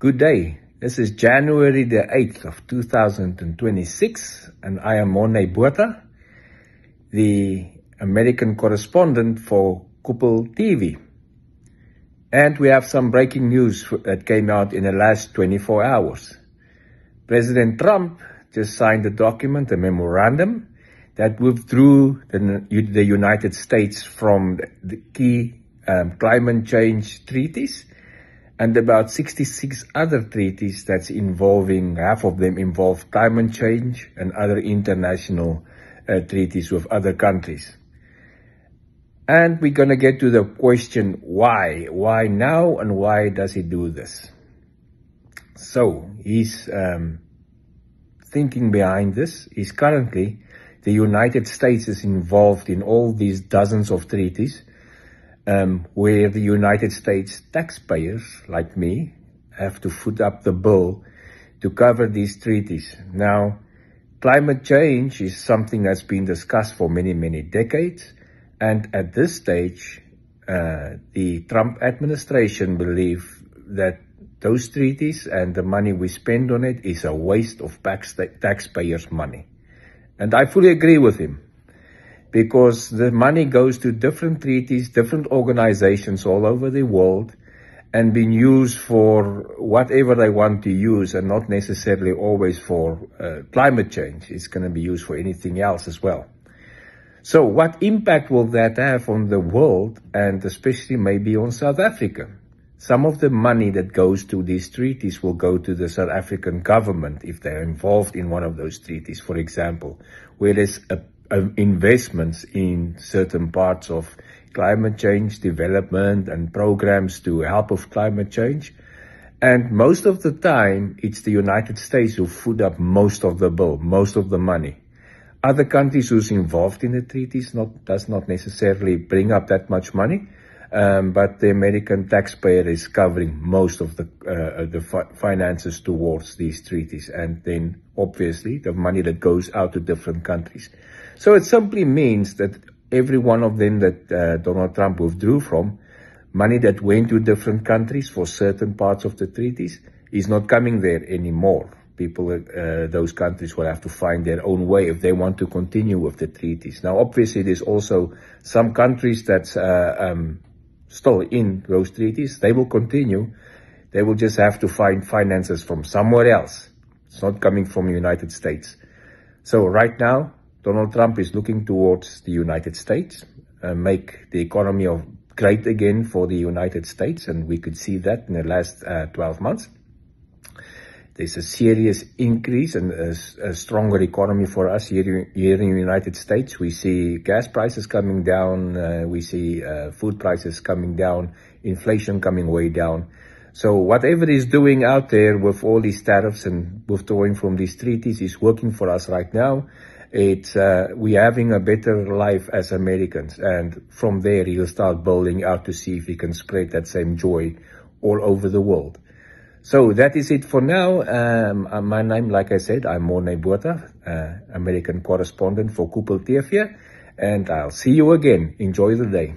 Good day. This is January the 8th of 2026, and I am Morne Botha, the American correspondent for Koepel TV. And we have some breaking news that came out in the last 24 hours. President Trump just signed a document, a memorandum, that withdrew the United States from the key climate change treaties, and about 66 other treaties that's involving, half of them involve climate change and other international treaties with other countries. And we're going to get to the question, why? Why now, and why does he do this? So, his thinking behind this is currently the United States is involved in all these dozens of treaties where the United States taxpayers, like me, have to foot up the bill to cover these treaties. Now, climate change is something that's been discussed for many, many decades. And at this stage, the Trump administration believe that those treaties and the money we spend on it is a waste of taxpayers' money. And I fully agree with him, because the money goes to different treaties, different organizations all over the world, and being used for whatever they want to use, and not necessarily always for climate change. It's going to be used for anything else as well. So what impact will that have on the world, and especially maybe on South Africa? Some of the money that goes to these treaties will go to the South African government if they're involved in one of those treaties, for example, where there's investments in certain parts of climate change development and programs to help with climate change. And most of the time, it's the United States who foot up most of the bill, most of the money. Other countries who's involved in the treaties does not necessarily bring up that much money, but the American taxpayer is covering most of the finances towards these treaties, and then obviously the money that goes out to different countries. So it simply means that every one of them that Donald Trump withdrew from, money that went to different countries for certain parts of the treaties, is not coming there anymore. Those countries will have to find their own way if they want to continue with the treaties. Now, obviously, there's also some countries that's still in those treaties. They will continue. They will just have to find finances from somewhere else. It's not coming from the United States. So right now, Donald Trump is looking towards the United States, make the economy great again for the United States, and we could see that in the last 12 months. There's a serious increase and a stronger economy for us here in the United States. We see gas prices coming down, we see food prices coming down, inflation coming way down. So whatever he's doing out there with all these tariffs and withdrawing from these treaties is working for us right now. We're having a better life as Americans, and from there he'll start building out to see if he can spread that same joy all over the world. So that is it for now. My name, like I said, I'm Morne Botha, American correspondent for Koepel TV, and I'll see you again. Enjoy the day.